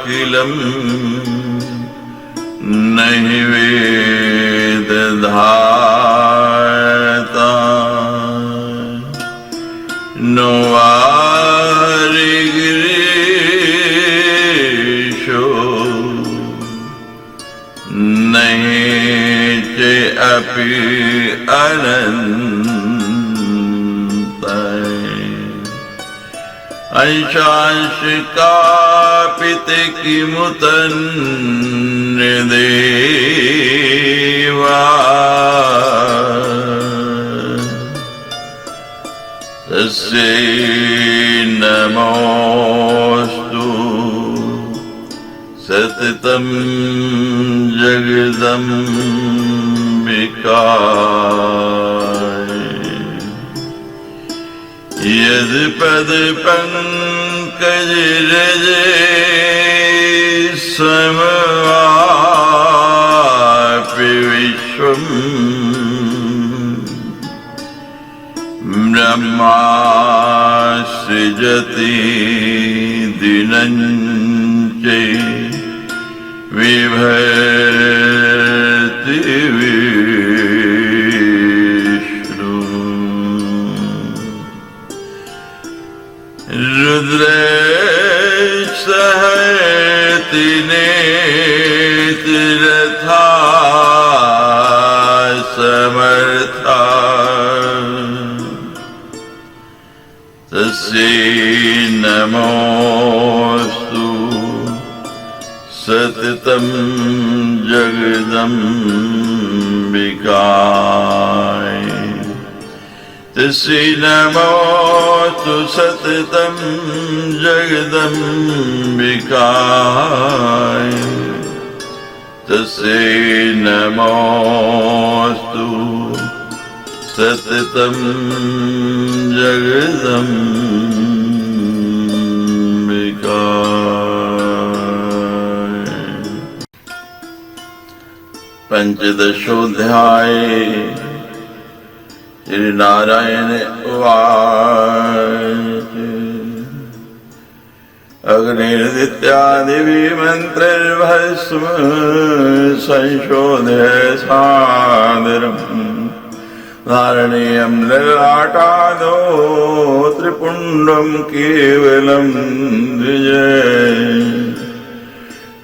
अखिलम नहि वेद धाता नो वारिगिरीशो नहि च अपि अनंत अंशांशिकापित किमुतन्देवा तस्यै नमोऽस्तु सततं जगदम्बिकाय यद्पद पंकज रजे समवापि विश्वम् ब्रह्मा सृजति दिनं च विभर्ति रुद्रैस्सहति नेत्ररथा समर्था तस्यै नमोऽस्तु सततं जगदम्बिकाय तस्यै नमोऽस्तु सततं जगदम्बिकाय तस्यै नमोऽस्तु सततं जगदम्बिकाय। पंचदशोऽध्याय। श्री नारायण उवाच अग्निर्दित्यादिवि मंत्रिर्भस्म संशोध्य सादरम् धारणीयं ललाटादो त्रिपुंडं केवलं द्विजय।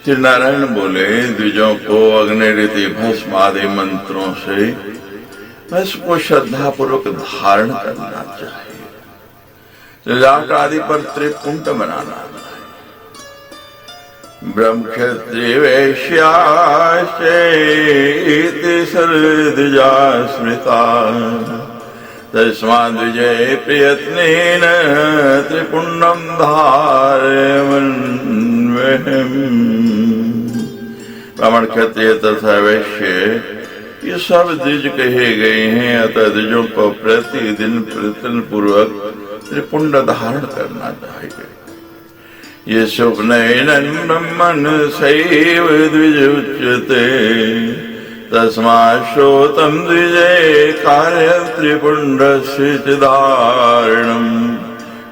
श्री नारायण बोले, द्विजों को अग्निरिति भस्म आदि मंत्रों से भस्म को श्रद्धा पूर्वक धारण करना चाहिए। ललाट आदि पर त्रिपुंड बनाना चाहिए। ब्रह्म क्षत्रिय वैश्याश्चेति सर्वद्विजा स्मृता तस्माद्विजये प्रयत्नेन त्रिपुंडं धारयन्वहम्। ब्राह्मण क्षत्रिय तथा वैश्य ये सब द्विज कहे गए हैं, अतः द्विजों को प्रतिदिन प्रयत्न पूर्वक त्रिपुंड धारण करना चाहिए। ये स्वप्नैनं ब्रह्मन् सैव द्विज उच्यते तस्मात् श्रोतं द्विजे कार्यं त्रिपुंडस्य च धारणं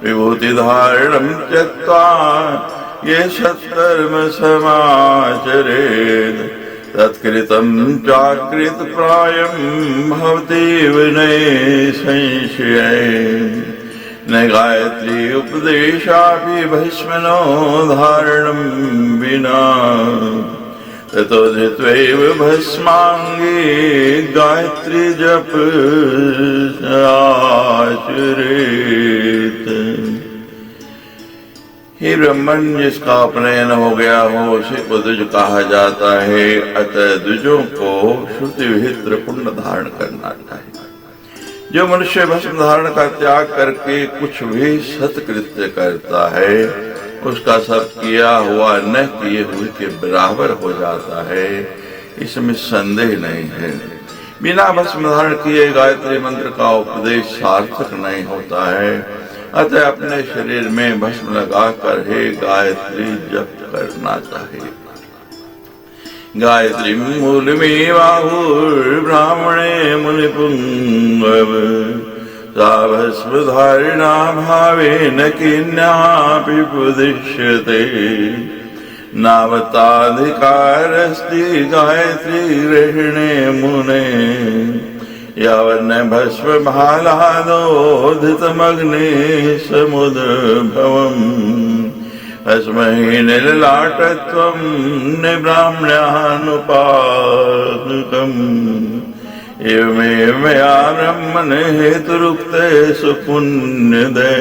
विभूतिधारणं त्यक्त्वा ये सत्कर्म समाचरेत् तत्कृतं चाकृतप्रायं भवतीव नये संशये। न गायत्री उपदेशापि भस्मनो धारणं विना ततो धृत्वैव भस्मांगे गायत्री जप आचरेत्। हे ब्रह्मन, जिसका उपनयन हो गया हो उसे को द्विज कहा जाता है। अतः द्विजों को श्रुति विहित त्रिपुंड धारण करना चाहिए। जो मनुष्य भस्म धारण का त्याग करके कुछ भी सत्कृत्य करता है उसका सब किया हुआ न किए हुए के बराबर हो जाता है, इसमें संदेह नहीं है। बिना भस्म धारण किए गायत्री मंत्र का उपदेश सार्थक नहीं होता है। अतः अपने शरीर में भस्म लगाकर हे गायत्री जप करना चाहिए। गायत्री मूलमेवाहुर्ब्राह्मणे मुनिपुंगव सा भस्मधारिणा भावेन किन्यापि उपदिश्यते। नावताधिकारस्ति गायत्री ग्रहणे मुने यावन्न भस्म भालादोधितमग्ने समुद्रभवम् अस्महि निललाटत्वं निब्राह्मण्यानुपाकम् एवमेव मया ब्रह्मणे हेतुरुक्ते सुपुण्यदे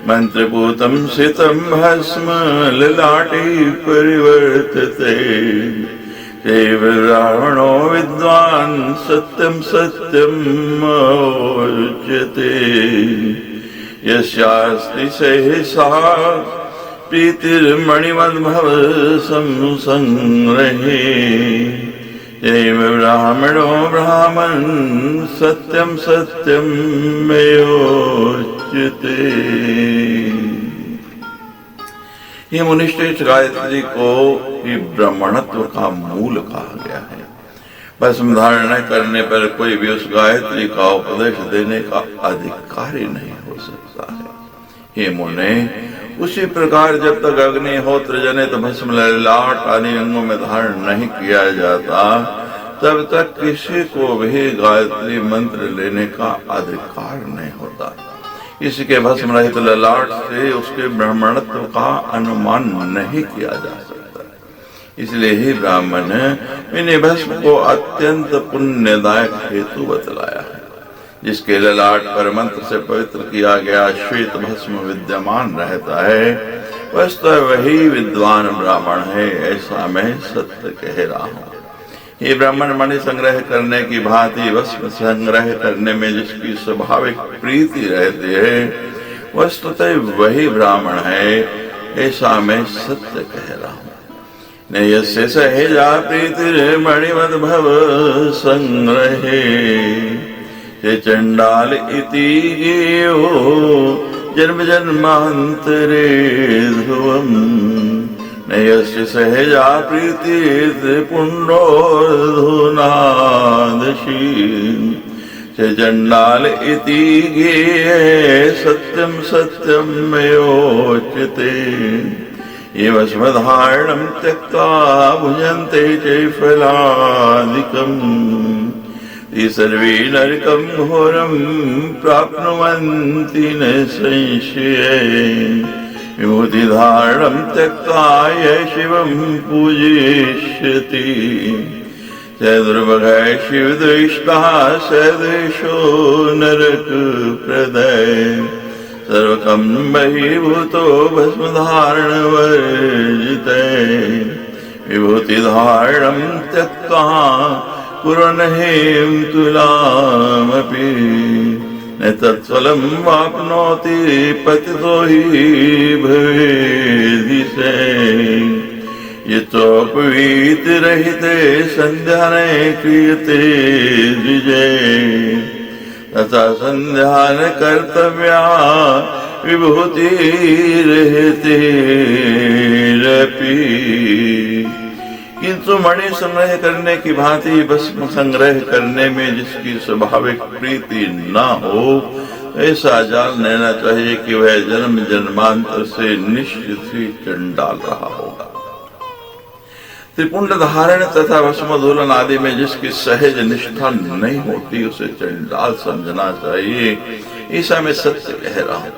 मंत्रपूतं सितं भस्म ललाटे परिवर्तते देव ब्राह्मणो विद्वान् सत्यं सत्यं उच्यते यस्यास्ति सहसा प्रीतिर्मणिमद्भव संसंग्रहे देव ब्राह्मणो ब्राह्मण सत्यं सत्यं मेयोच्यते। ये मुनिश्रेष्ठ गायत्री को ही ब्राह्मणत्व का मूल कहा गया है। भस्म धारण करने पर कोई भी उस गायत्री का उपदेश देने का अधिकारी नहीं हो सकता है। हे मुने, उसी प्रकार जब तक अग्निहोत्र जनित भस्म ललाट आदि अंगों में धारण नहीं किया जाता तब तक किसी को भी गायत्री मंत्र लेने का अधिकार नहीं होता। इसके भस्म रहित ललाट से उसके ब्राह्मणत्व का अनुमान नहीं किया जा सकता। इसलिए ही ब्राह्मण इन्हें भस्म को अत्यंत पुण्यदायक हेतु बतलाया है। जिसके ललाट पर मंत्र से पवित्र किया गया श्वेत भस्म विद्यमान रहता है, वस्तुतः वही विद्वान ब्राह्मण है, ऐसा मैं सत्य कह रहा हूँ। ये ब्राह्मण मणि संग्रह करने की भांति भस्म संग्रह करने में जिसकी स्वाभाविक प्रीति रहती है, वस्तुतः वही ब्राह्मण है, ऐसा मैं सत्य कह रहा हूँ। नयस्य सहजा प्रीतिर्मणिमद्भव संग्रहे चंडाल इति गेयो जन्म जन्मांतरे ध्रुवम् नयस्य सहजा प्रीति पुण्डोर्धुनादशी चंडाल इति गेये सत्यं सत्यं मयोच्यते एव स्मधारणं त्यक्त्वा भुजन्ते च फलादिकम् सर्वे नरकं घोरं प्राप्नुवन्ति न संशयेन विभूतिधारणं त्यक्त्वा ये शिवं पूजयिष्यति स दुर्भगः शिवद्वेष्टः स द्वेषो नरकप्रदः सर्वकं बहिर्भूतो भस्मधारणवर्जितः विभूतिधारणं त्यक्त्वा कुर्वन् हेम तुलामपि न तत्फलं वाप्नोति पतितो हि भवेदिसे यतोपवीतिरहिते सन्ध्याने क्रियते द्विजे तथा सन्ध्यान कर्तव्या विभूतिरहितेरपि किंतु मणि संग्रह करने की भांति भस्म संग्रह करने में जिसकी स्वाभाविक प्रीति न हो, ऐसा जान लेना चाहिए कि वह जन्म जन्मांतर से निश्चित ही चंडाल रहा होगा। त्रिपुंड धारण तथा भस्मोधूलन आदि में जिसकी सहज निष्ठा नहीं होती उसे चंडाल समझना चाहिए, ऐसा मैं सत्य कह रहा हूँ।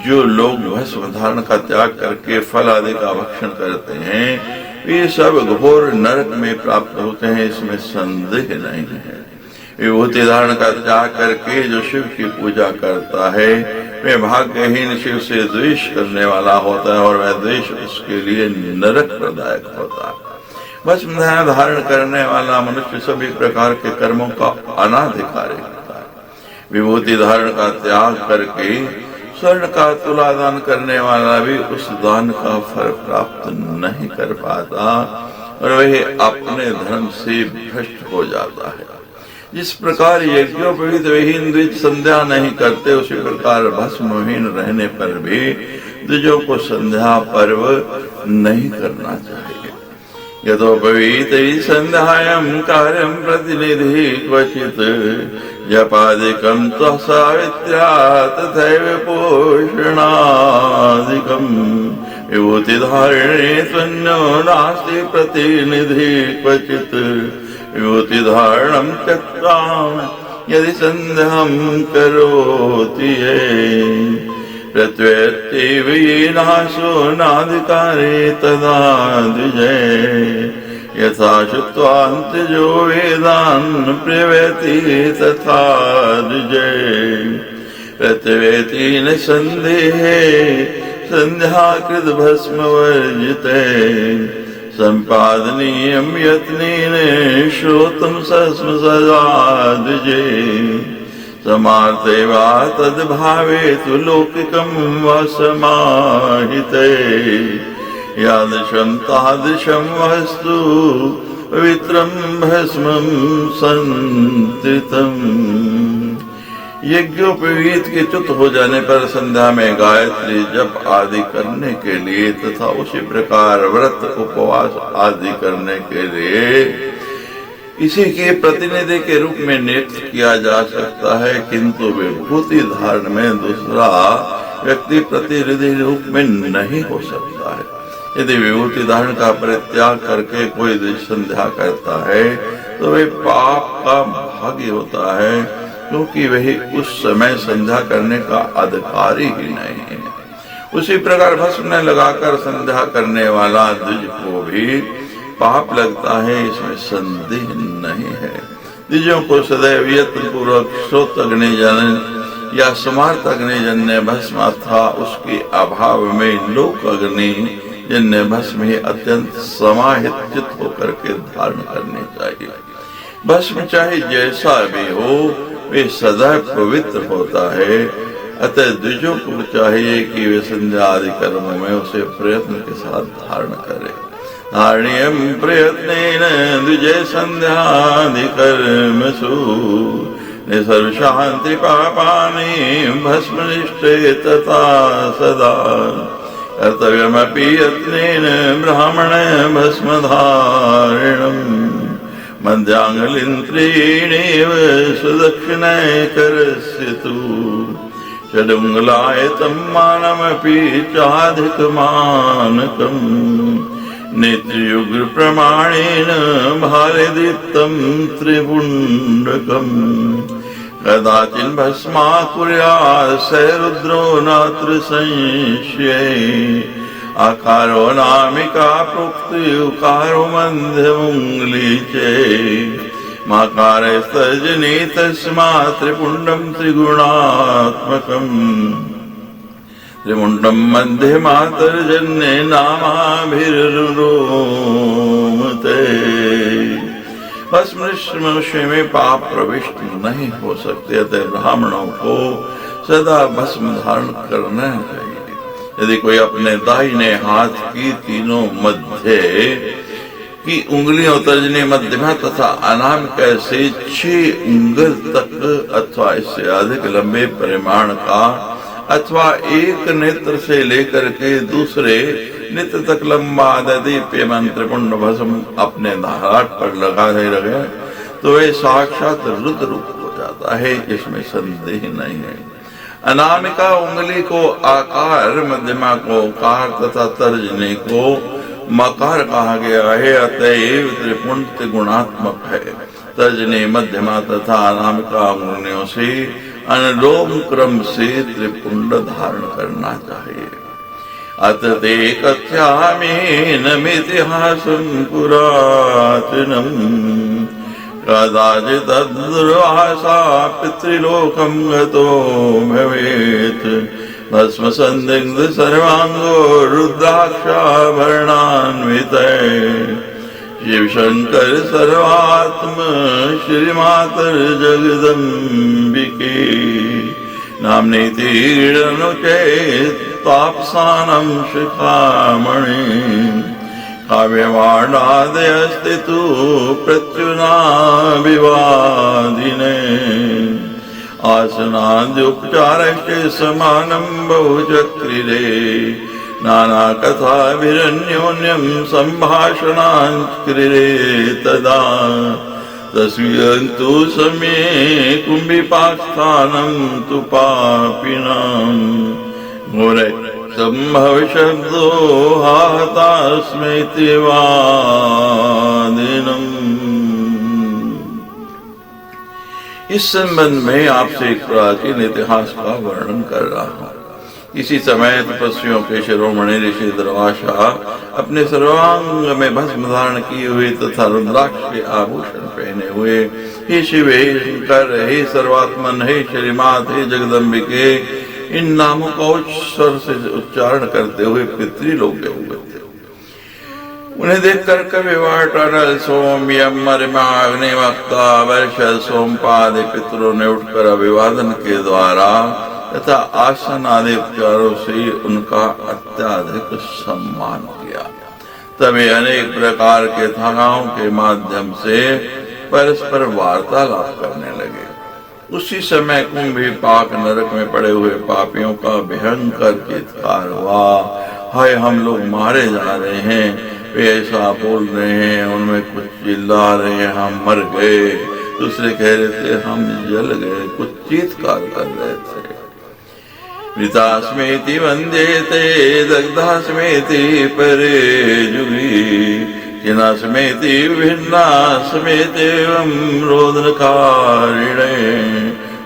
जो लोग भस्म धारण का त्याग करके फल आदि का भक्षण करते हैं, ये सब घोर नरक में प्राप्त होते हैं, इसमें संदेह नहीं है। विभूति धारण का त्याग करके जो शिव की पूजा करता है, वह भाग्यहीन शिव से द्वेष करने वाला होता है और वह द्वेष उसके लिए नरक प्रदायक होता है। भस्म धारण करने वाला मनुष्य सभी प्रकार के कर्मों का अनाधिकारी होता है। विभूति धारण का त्याग करके स्वर्ण का तुला दान करने वाला भी उस दान का फल प्राप्त नहीं कर पाता और वह अपने धर्म से भ्रष्ट हो जाता है। जिस प्रकार यज्ञोपवीत विहीन द्विज संध्या नहीं करते, उसी प्रकार भस्महीन रहने पर भी द्विजों को संध्या पर्व नहीं करना चाहिए। यथोपवीत संध्यायां कार्यं प्रतिनिधि क्वचित् जपादिकं सावित्र्या तथैव पोषणादिकं विभूतिधारिणे त्वन्यो नास्ति प्रतिनिधि क्वचित् विभूतिधारणं त्यक्त्वा यदि संध्यां करोति ये प्रत्वेत्ति विनाशो नाधिकारे तदा द्विजये यथा श्रुत्वान्त्यजो वेदान् प्रवेति तथा द्विजये प्रत्यवेति न संदेहे संध्याकृत भस्म वर्जिते संपादनीयं यत्नेन श्रोतुं सस्म सदा द्विजये समार्थे वा तद्भावे तु लौकिकं वा समाहिते यादृशं तादृशं वस्तु पवित्रं भस्मं संतृतम्। यज्ञोपवीत के च्युत हो जाने पर संध्या में गायत्री जप आदि करने के लिए तथा उसी प्रकार व्रत उपवास आदि करने के लिए इसी के प्रतिनिधि के रूप में नियुक्त किया जा सकता है, किंतु विभूति धारण में दूसरा व्यक्ति प्रतिनिधि रूप में नहीं हो सकता है। यदि विभूति धारण का परित्याग करके कोई संध्या करता है तो वह पाप का भागी होता है, क्योंकि वही उस समय संध्या करने का अधिकारी ही नहीं है। उसी प्रकार भस्म में लगाकर संध्या करने वाला द्विज को भी पाप लगता है, इसमें संदेह नहीं है। द्विजों को सदैव यत्न पूर्वक श्रोत अग्निजन या स्मार्त अग्निजन ने भस्म अथवा उसके अभाव में लोक अग्नि जिनने भस्म ही अत्यंत समाहित चित्त होकर के धारण करनी चाहिए। भस्म चाहे जैसा भी हो वे सदैव पवित्र होता है, अतः द्विजों को चाहिए कि वे संध्या आदि कर्मों में उसे प्रयत्न के साथ धारण करे। धारणीयं प्रयत्नेन द्विजय संध्यादि कर्मसु निसर्व शांति पापानि भस्मनिष्ठे तथा सदा कर्तव्यमपि यत्नेन ब्राह्मण भस्मधारिणम् मध्याङ्गुलिं त्रीणेव सुदक्षिणे करस्यतु षडुङ्गलायतं मानमपि चाधिकमानकम् नेत्युग्र प्रमाणेन भालदीप्तं त्रिपुण्डकम् कदाचिन् भस्मा कुर्यात् स रुद्रो नात्र संशये आकारो नामिका प्रोक्ति उकारो मध्यमुंगली चे माकार तर्जनी तस्मात् त्रिपुण्डं त्रिगुणात्मकम् त्रिपुण्डं मध्ये मातर्जन्ये नामाभिरुरोमते। भस्म मनुष्य में पाप प्रविष्ट नहीं हो सकते, अतः ब्राह्मणों को सदा भस्म धारण करना चाहिए। यदि कोई अपने दाहिने हाथ की तीनों मध्य की उंगलियों तर्जनी मध्यमा तथा अनामिका से 6 उंगल तक अथवा इससे अधिक लंबे परिमाण का अथवा एक नेत्र से लेकर के दूसरे नेत्र तक लंबा दीप्य मंत्र पुण्य भस्म अपने धाराट पर लगाए रहे तो वे साक्षात रुद्र रूप हो जाता है, इसमें संदेह नहीं है। अनामिका उंगली को आकार, मध्यमा को कार तथा तर्जनी को मकार कहा गया है, अतएव त्रिपुंड त्रिगुणात्मक है। तर्जनी मध्यमा तथा अनामिका उंगलियों से अनुलोम क्रम से त्रिपुंड धारण करना चाहिए। अतते कथ्यामीनमितिहासं पुरातनम् कदाचित् दुर्वासा पितृलोकं गतो भवेत् भस्म संदिग्ध सर्वांगो रुद्राक्षाभरणान्विते शिव शंकर सर्वात्म श्रीमातर जगदम्बिके नाम्ने तीर्णनुचेत् तापसानं शिखामणि काव्यवाणादयस्ति तु प्रत्युनाभिवादिने आसनाद्युपचारश्च समानं बहुचक्रिरे नानाकथाभिरन्योन्यं सम्भाषणाञ्चक्रिरे तदा तस्मिन्तु सम्ये कुम्भिपास्थानं तु पापिनां घोरे संभव शब्दो हातास्मेति वादिनम्। इस संबंध में आपसे एक प्राचीन इतिहास का वर्णन कर रहा हूँ। इसी समय तपस्वियों के शिरोमणि ऋषि दुर्वासा अपने सर्वांग में भस्म धारण किए हुए तथा रुद्राक्ष के आभूषण पहने हुए, हे शिव, हे शंकर, हे सर्वात्मन, हे श्रीमात, हे जगदम्बिके, इन नामों का उच्च स्वर से उच्चारण करते हुए पितृलोक गए हुए थे। उन्हें देखकर कविवाट, अनल, सोम, यम, मरिमा, अग्निवक्ता, वर्ष, सोमपाद पितरों ने उठकर अभिवादन के द्वारा तथा आसन आदि उपचारों से उनका अत्याधिक सम्मान किया। तभी अनेक प्रकार के धागाओं के माध्यम से परस्पर वार्तालाप करने लगे। उसी समय कुंभीपाक नरक में पड़े हुए पापियों का भयंकर चित्कार हुआ। हाय, हम लोग मारे जा रहे हैं। वे ऐसा बोल रहे हैं, उनमें कुछ चिल्ला रहे हैं, हम मर गए। दूसरे कह रहे थे हम जल गए। कुछ चित्कार कर रहे थे। मृतास्मेति वंदेते दग्धास्मेति परे जुगी, जिनास्मेति भिन्नास्मेति एवं रोदनकारिणे,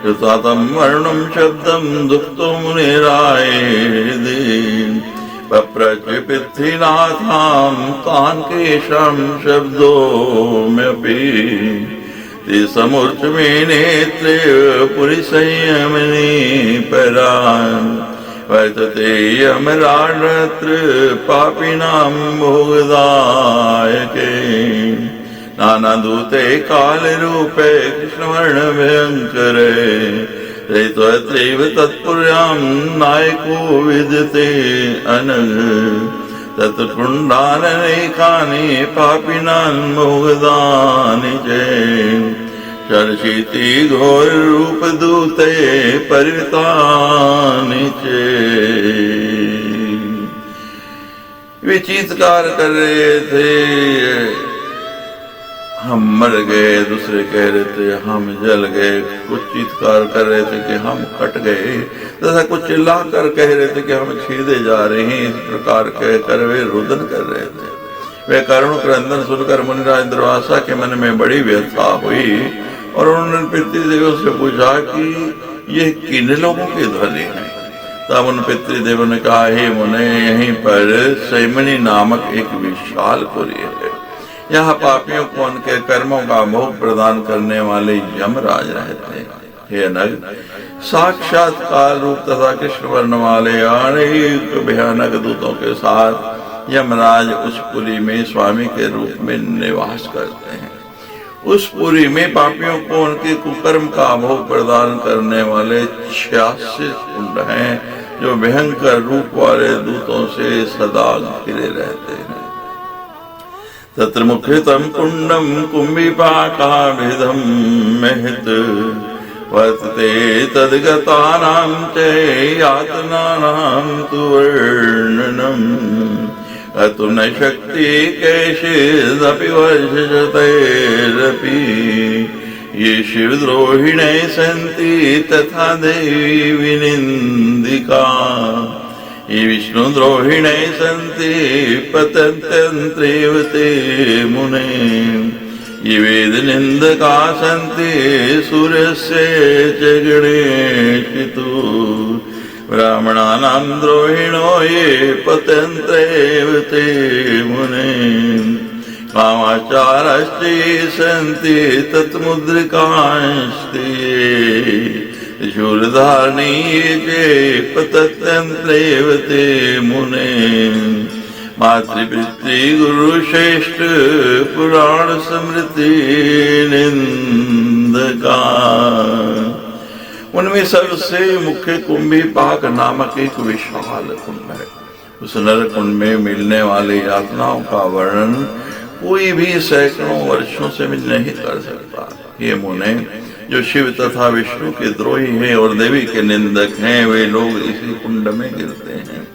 युतातं वर्णं शब्दं दुःखतो मुनिरायदे, पप्रच्यपित्थिनाथां तान् केशं शब्दोऽम्यपि, ते समूर्च मे नेत्रे पुरिसंयमने परान्, वर्तते यमराजत्र पापिनां भोगदायके, नानादूते कालरूपे कृष्णवर्णभयङ्करे, त्वत्रैव तत्पुर्यां नायको विद्यते अनघ, तत्पुण्डाननैकानि पापिनां भोगदानि च, चर्षिति घोररूपदूते परिवृतानि च। वे चित्कार कर रहे थे, हम मर गए। दूसरे कह रहे थे हम जल गए। कुछ चित्कार कर रहे थे कि हम कट गए, तथा कुछ चिल्लाकर कह रहे थे कि हम छेदे जा रहे हैं। इस प्रकार कहकर वे रुदन कर रहे थे। वे करुण क्रंदन सुनकर मुनिराज दुर्वासा के मन में बड़ी व्यथा हुई और उन्होंने पितृदेवों से पूछा कि ये किन लोगों की ध्वनि है। तब उन पितृदेवों ने कहा, हे मुने, यहीं पर सैमनी नामक एक विशाल पुरी है। यहाँ पापियों को उनके कर्मों का भोग प्रदान करने वाले यमराज रहते हैं। हे नग, साक्षात काल रूप तथा कृष्ण वर्ण वाले अनेक भयानक दूतों के साथ यमराज उस पुरी में स्वामी के रूप में निवास करते हैं। उस पुरी में पापियों को उनके कुकर्म का भोग प्रदान करने वाले 86 कुंड हैं, जो भयंकर रूप वाले दूतों से सदा घिरे रहते हैं। तत्र मुख्यतम कुंडम कुंभीपाकाभिधम महत, वर्तते तद्गतानां च यातनानां तु वर्णनम्, अतु न शक्ति कैचिदपि वर्षशतैरपि, ये शिवद्रोहिणे सन्ति तथा देवी विनिन्दिका, ये विष्णुद्रोहिणे सन्ति पतन्त्यन्त्रेव ते मुने, ये वेदनिन्दका सन्ति सूर्यस्य च गणेशितो, ब्राह्मणानां द्रोहिणो ये पतन्त्येव ते मुने, कामाचारश्च ये सन्ति तत्मुद्रिकांस्ते, शूलधारणी ये पतन्त्येव ते मुने, मातृपितृ गुरुश्रेष्ठ पुराण स्मृति निंदका। उनमें सबसे मुख्य कुंभीपाक नामक एक विशाल कुंड है। उस नर कुंड में मिलने वाली यातनाओं का वर्णन कोई भी सैकड़ों वर्षों से नहीं कर सकता। ये मुने, जो शिव तथा विष्णु के द्रोही हैं और देवी के निंदक हैं, वे लोग इसी कुंड में गिरते हैं।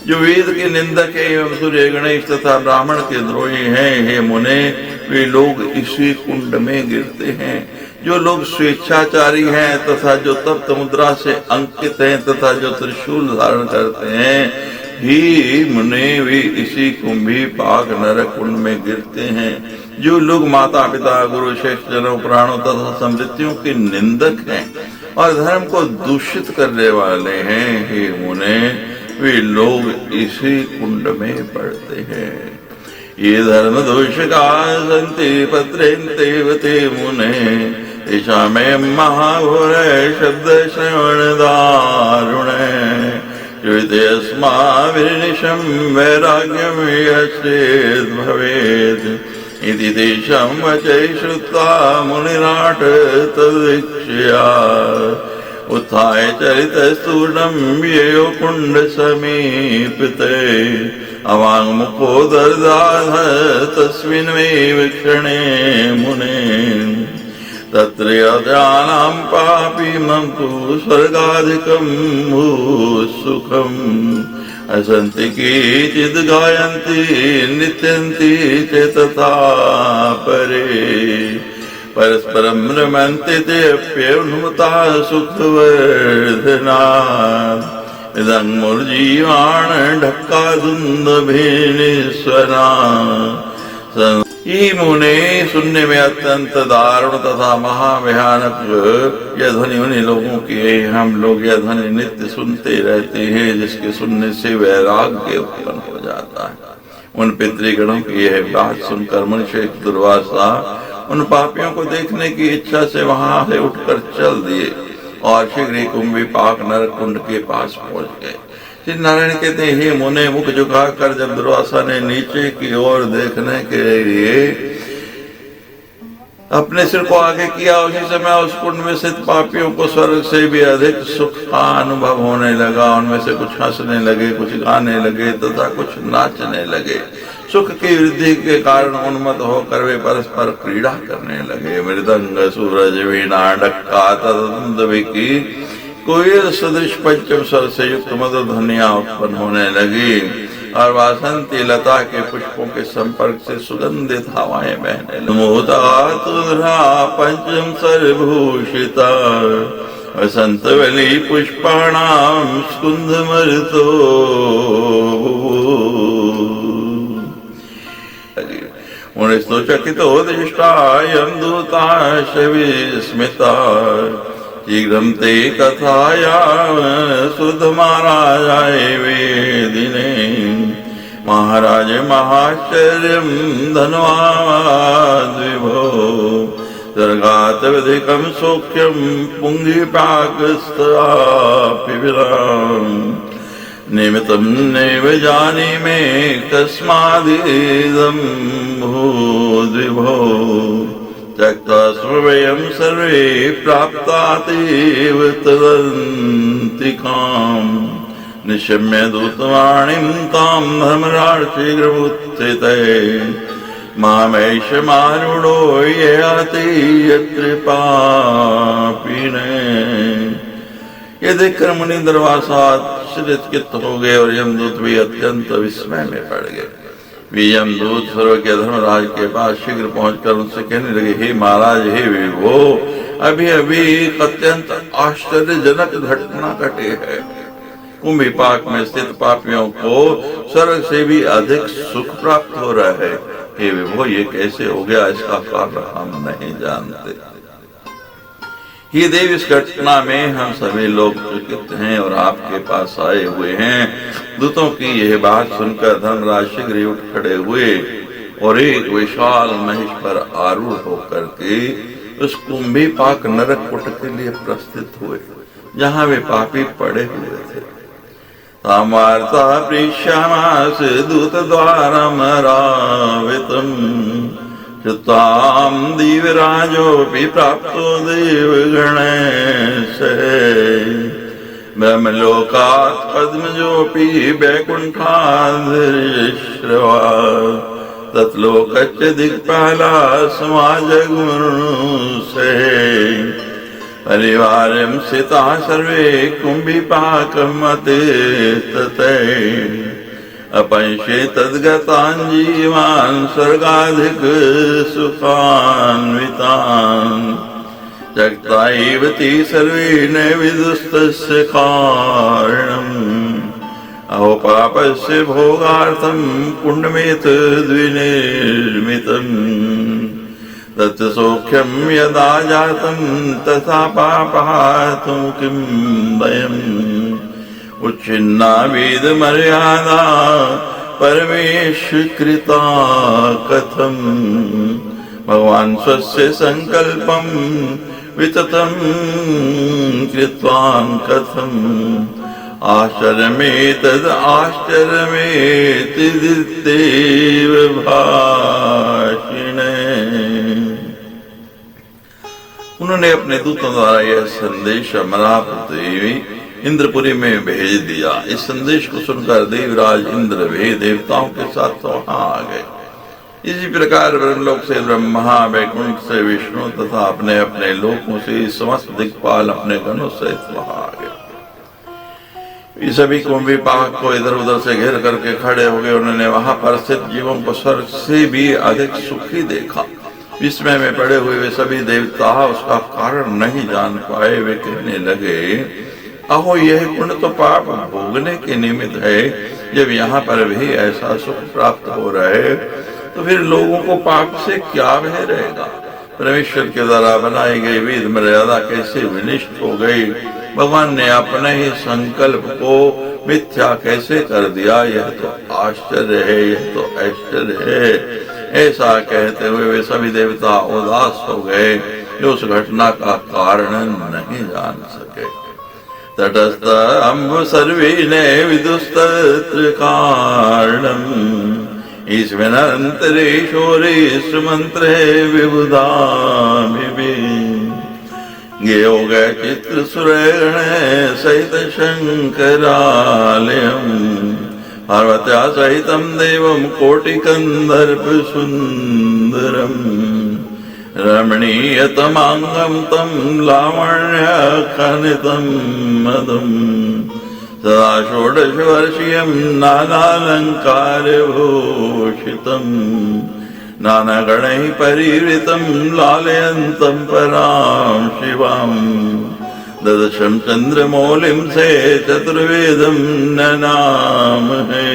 जो वेद के निंदक है एवं सूर्य, गणेश तथा ब्राह्मण के द्रोही हैं, हे मुने, वे लोग इसी कुंड में गिरते हैं। जो लोग स्वेच्छाचारी हैं तथा जो तप्त मुद्रा से अंकित हैं तथा जो त्रिशूल धारण करते हैं, ही मुने वे इसी कुंभी पाक नरक कुंड में गिरते हैं। जो लोग माता पिता गुरु श्रेष्ठ जनों पुराणों तथा समृद्धियों के निंदक हैं और धर्म को दूषित करने वाले हैं, हे मुने वे लोग इसी कुंड में पड़ते हैं। ये धर्म दोष का संति पत्रेन्ते मुने ईशा में महाघोर शब्द श्रवण दारुणे युद्धस्माभिर्निशं वैराग्यं यश्चेत् भवेत् इति तेषां वचै श्रुत्वा मुनिराट तद्वीक्ष्य उत्थाय चरितस्तूर्णं येयो कुण्ड समीपते अवाङ्मुखो दर्दाध तस्मिन्नेव क्षणे मुने तत्र यजानां पापीमं तु स्वर्गाधिकं भूसुखम् असन्ति केचिद् गायन्ति नित्यन्ति च तथा परे परस्परं रमन्ते तेऽप्यनुमता सुखवर्धना इदं मुर्जीवाण ढक्कादुन्दभिनिस्वना। ये मुने सुनने में अत्यंत दारुण तथा महाभयानक यह ध्वनि उन्हीं लोगों की है। हम लोग यह ध्वनि नित्य सुनते रहते हैं, जिसके सुनने से वैराग्य उत्पन्न हो जाता है। उन पितृगणों की यह बात सुनकर मनुष्य दुर्वासा उन पापियों को देखने की इच्छा से वहां से उठकर चल दिए और शीघ्र ही कुंभी पाक नरक कुंड के पास पहुंच गए। श्री नारायण कहते हैं, हे मुने मुख झुकाकर जब दुर्वासा ने नीचे की ओर देखने के लिए अपने सिर को आगे किया, उसी समय उस कुंड में स्थित पापियों को स्वर्ग से भी अधिक सुख का अनुभव होने लगा। उनमें से कुछ हंसने लगे, कुछ गाने लगे तथा कुछ नाचने लगे। सुख की वृद्धि के कारण उन्मत्त होकर वे परस्पर क्रीड़ा करने लगे। मृदंग सूरज वीणा डक्का तदंदविकी कोयल सदृश पंचम स्वर से युक्त मधुर ध्वनियां उत्पन्न होने लगी और वासंती लता के पुष्पों के संपर्क से सुगंधित हवाएं बहने लगी। मोदा तुरा पंचम सर्वभूषिता वसंत वली पुष्पाणाम स्कुंद मरुतो मुनिस्तुचकितो दृष्टायं दूताश विस्मिता शीघ्रं ते कथाया सुध महाराजाय वेदिने महाराज महाश्चर्यं धन्वाद् विभो स्वर्गात् विधिकं सौख्यं पुंगिपाकस्तापि विराम् निमित्तं नैव जानीमे कस्मादिदं भूद्विभो त्यक्त्वा स्वयं सर्वे प्राप्तातेव तदन्तिकाम् निशम्य दूतवाणीं तां धर्मराज शीघ्रमुत्थिते मामैषमारूढो याति यत्र पापिने। ये देखकर मुनि दुर्वासा आश्चर्यचकित हो गए और यमदूत भी अत्यंत विस्मय में पड़ गए। वे यमदूत स्वर्ग के धर्मराज के पास शीघ्र पहुंचकर उनसे कहने लगे, हे महाराज, हे विभो, अभी अभी एक अत्यंत आश्चर्यजनक घटना घटी है। कुंभी पाक में स्थित पापियों को स्वर्ग से भी अधिक सुख प्राप्त हो रहा है। हे विभो, ये कैसे हो गया, इसका कारण हम नहीं जानते। ये देव, इस घटना में हम सभी लोग चकित हैं और आपके पास आए हुए हैं। दूतों की यह बात सुनकर धर्मराज शीघ्र ही उठ खड़े हुए और एक विशाल महिष पर आरूढ़ होकर के उस कुंभी पाक नरक कुंड के लिए प्रस्थित हुए, जहाँ वे पापी पड़े हुए थे। तामार्ता प्रेष्यामास दूत द्वारम रावितम् चित्तां दिव्यराजोऽपि प्राप्तो देवगणैः ब्रह्मलोकात् पद्मजोऽपि वैकुण्ठाद् तत्लोकस्य दिक्पाला समाजगुरुसे परिवारं स्थिता सर्वे कुम्भीपाकमते तते अपंशे तद्गतान् जीवान् स्वर्गाधिक सुखान्वितान् त्यक्त्वा एव ते सर्वे न विदुस्तस्य कारणम् अहो पापस्य भोगार्थं कुण्डमेत द्विनिर्मितं तत् सौख्यं यदा जातं तथा पापातु किं भयम् उच्छिन्ना वेद मर्यादा परमेश कृता कथम भगवान स्वस्य संकल्पम विततं कृत्वान् कथम आश्चर्यमेतद् आश्चर्यमेति दित्तेव भाषिणे। उन्होंने अपने दूतों द्वारा यह संदेश अमरावती इंद्रपुरी में भेज दिया। इस संदेश को सुनकर देवराज इंद्र वे देवताओं के साथ वहां आ गए। इसी प्रकार ब्रह्मलोक से ब्रह्मा, वैकुंठ से विष्णु तथा अपने अपने लोकों से समस्त दिक्पाल अपने गणों सहित वहां आ गए। इस सभी कुंभी पाक को इधर उधर से घेर करके खड़े हो गए। उन्होंने वहां पर स्थित जीवों को स्वर्ग से भी अधिक सुखी देखा। विस्मय में पड़े हुए वे सभी देवता उसका कारण नहीं जान पाए। वे कहने लगे, अहो यह पुण्य तो पाप भोगने के निमित्त है। जब यहाँ पर भी ऐसा सुख प्राप्त हो रहा है तो फिर लोगों को पाप से क्या भय रहेगा। परमेश्वर के द्वारा बनाई गई वेद मर्यादा कैसे विनिष्ट हो गई। भगवान ने अपने ही संकल्प को मिथ्या कैसे कर दिया। यह तो आश्चर्य है, यह तो ऐश्वर्य है। ऐसा कहते हुए वे सभी देवता उदास हो गए जो उस घटना का कारण नहीं जान सके। तटस्थ अम्ब सर्वीने विदुस्तत्र कारणम् ईश्वरन्तरेशोरेश मंत्रे विबुधाभिभि ज्ञेयो गए चित्र सुरेगणे सहित शंकरालयम् पार्वत्या सहितं देवं कोटिकन्दर्प सुन्दरम् रमणीयतमांगं तं लावण्यखनितं मदं सदा षोडशवर्षीयं नानालङ्कारभूषितं नानागणैः परिवृतं लालयन्तं परां शिवां ददशं चन्द्रमौलिं से चतुर्वेदं ननामहे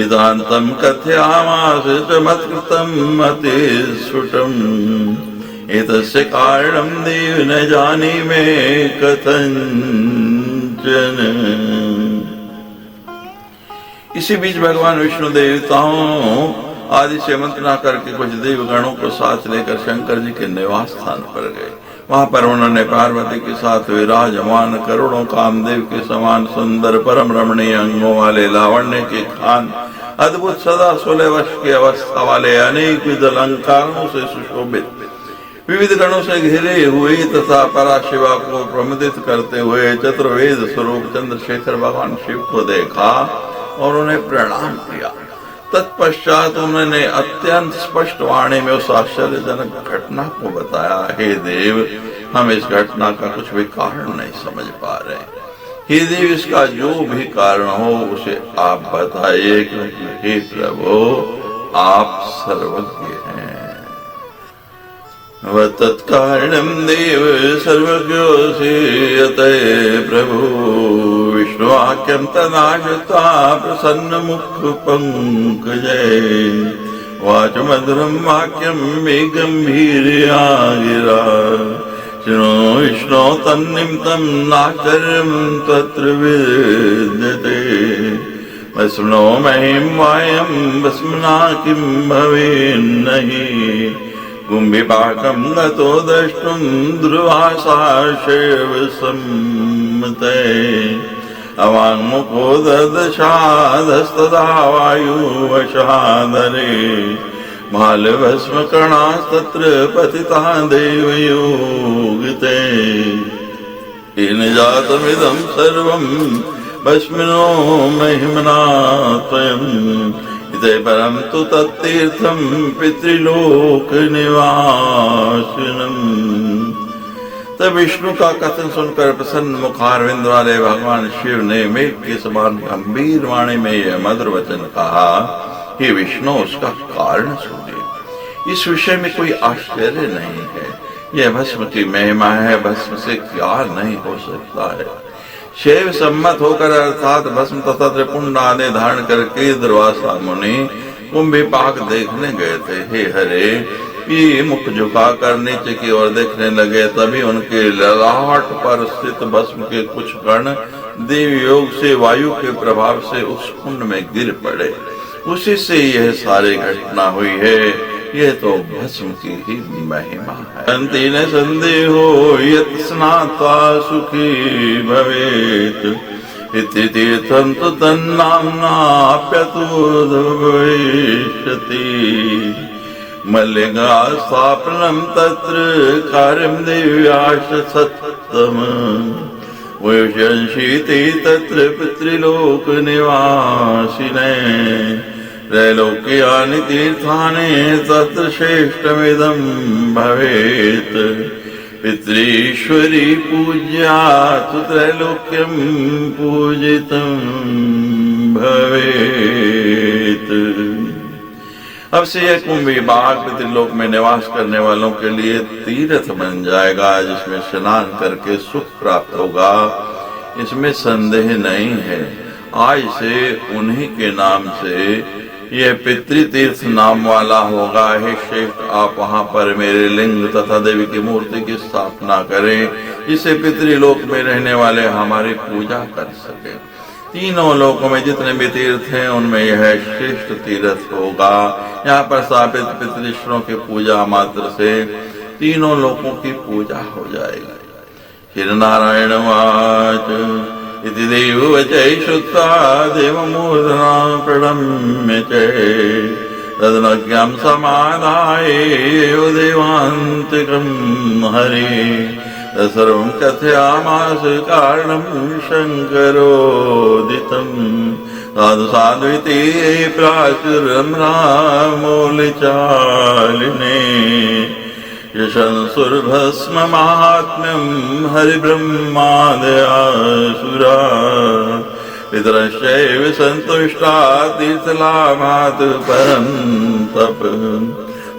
इदान्तं कथयामास चमत्कृतम् अतिस्फुटम् एतस्य कारणं देव न जानीमे कथंचन। इसी बीच भगवान विष्णु देवताओं आदि से मंत्रणा करके कुछ देवगणों को साथ लेकर शंकर जी के निवास स्थान पर गए। वहां पर उन्होंने पार्वती के साथ विराजमान करोड़ों कामदेव के समान सुंदर परम रमणीय अंगों वाले लावण्य के खान अद्भुत सदा 16 वर्ष की अवस्था वाले अनेक विध अलंकारों से सुशोभित विविध गणों से घिरे हुए तथा पराशिवा को प्रमुदित करते हुए चतुर्वेद स्वरूप चंद्रशेखर भगवान शिव को देखा और उन्हें प्रणाम किया। तत्पश्चात उन्होंने अत्यंत स्पष्ट वाणी में उस आश्चर्यजनक घटना को बताया। हे देव, हम इस घटना का कुछ भी कारण नहीं समझ पा रहे। हे देव, इसका जो भी कारण हो उसे आप बताइए, क्योंकि हे प्रभु आप सर्वज्ञ हैं। वह तत्कारणं देव सर्वज्ञोऽसि यते प्रभु विष्णुवाक्यं तदाश्रुत्वा प्रसन्नमुख पंकजे वाच मधुरं वाक्यं मे गंभीरया गिरा शृणु विष्णो तन्निमित्तं नाश्चर्यं तत्र विद्यते वस्मनो महिं वायं वस्मना किं भवेन्नहि कुम्भिपाकं गतो द्रष्टुं दुर्वासाशैव सम्मते अवाङ्मुखो ददशादस्तदा वायुवशादरे मालभस्मकणास्तत्र पतिता देवयोगिते येन जातमिदं सर्वं भस्मिनो महिम्ना त्वयम् इते परं तु तत्तीर्थं पितृलोक निवासिनम्। तब विष्णु का कथन सुनकर प्रसन्न मुखारविंद वाले भगवान शिव ने मेघ के समान गंभीर वाणी में यह मधुर वचन कहा, हे विष्णु, उसका कारण सुनिए। इस विषय में कोई आश्चर्य नहीं है। यह भस्म की महिमा है, भस्म से क्या नहीं हो सकता है। शैव सम्मत होकर अर्थात भस्म तथा त्रिपुंड आदि धारण करके दुर्वासा मुनि कुंभिपाक देखने गए थे। हे हरे, ये मुख झुकाकर नीचे की ओर देखने लगे, तभी उनके ललाट पर स्थित भस्म के कुछ कण देव योग से वायु के प्रभाव से उस कुंड में गिर पड़े। उसी से यह सारी घटना हुई है। यह तो भस्म की ही महिमा है। अंति न संदेहो यत् स्नात्वा सुखी भवेत् इति तीर्थं तु तन्नाम्नाप्यतु भविष्यति। मल्लिका स्थापनं तत्र कार्यं दिव्याश्च सत्तम वैशंशीति तत्र पितृलोक निवासिने। त्रैलोक्यानि तीर्थानि तत्र श्रेष्ठमिदं भवेत्। पितृश्वरी पूज्या तु त्रैलोक्यं पूजितं भवेत्। अब से यह कुंभिपाक पितृलोक में निवास करने वालों के लिए तीर्थ बन जाएगा, जिसमें स्नान करके सुख प्राप्त होगा, इसमें संदेह नहीं है। आज से उन्हीं के नाम से यह पितृतीर्थ नाम वाला होगा। हे श्रेष्ठ, आप वहाँ पर मेरे लिंग तथा देवी की मूर्ति की स्थापना करें, जिससे पितृलोक में रहने वाले हमारी पूजा कर सके। तीनों लोकों में जितने भी तीर्थ हैं उनमें यह श्रेष्ठ तीर्थ होगा। यहाँ पर स्थापित पितृश्वरों की पूजा मात्र से तीनों लोकों की पूजा हो जाएगी। श्री नारायण वाच इति देववचै श्रुत्वा देवमूर्धना प्रणम्य च तदनज्ञं समादाय यो देवान्तिकं हरे। सर्वं कथयामास कारणं शङ्करोदितं साधु साध्विते प्राचुरं रामोलिचालिने। यशंसुर्भस्म माहात्म्यं हरिब्रह्मादयासुरा पितरश्चैव सन्तुष्टा तीर्थलाभात् परं तप।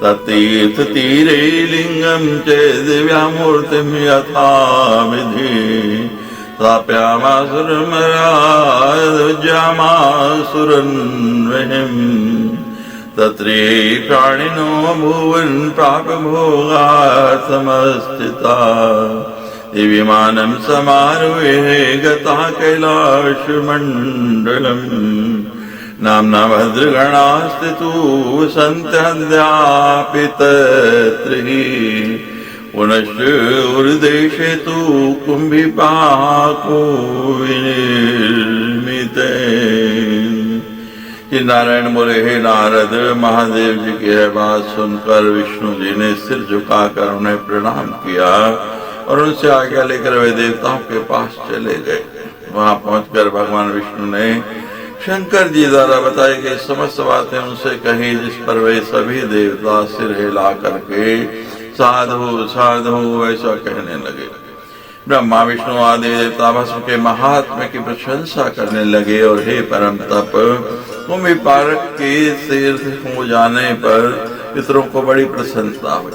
तत्तीर्थतीरे लिङ्गं च दिव्यामूर्तिं यथाविधि स्थापयामासुरमराजुज्यामासुरन्वयम्। तत्रे प्राणिनो भुवन् प्रापभोगार्थमस्थिता दिव्यमानं समारुहे गता कैलाशमण्डलम्। नाम्ना भद्रगणास्ते तु सन्त्यद्यापि तत्र हि पुनश्च उर्देशे तु कुम्भिपाको विनिर्मिते। कि नारायण बोले, हे नारद, महादेव जी की यह बात सुनकर विष्णु जी ने सिर झुकाकर उन्हें प्रणाम किया और उनसे आज्ञा लेकर वे देवताओं के पास चले गए। वहां पहुंचकर भगवान विष्णु ने शंकर जी द्वारा बताई गई समस्त बातें उनसे कही, जिस पर वे सभी देवता सिर हिला करके साधु साधु ऐसा कहने लगे। ब्रह्मा विष्णु आदि देवता भस्म के महात्म्य की प्रशंसा करने लगे और हे परम तप, कुंभिपाक के तीर्थ हो जाने पर पितरों को बड़ी प्रसन्नता हुई।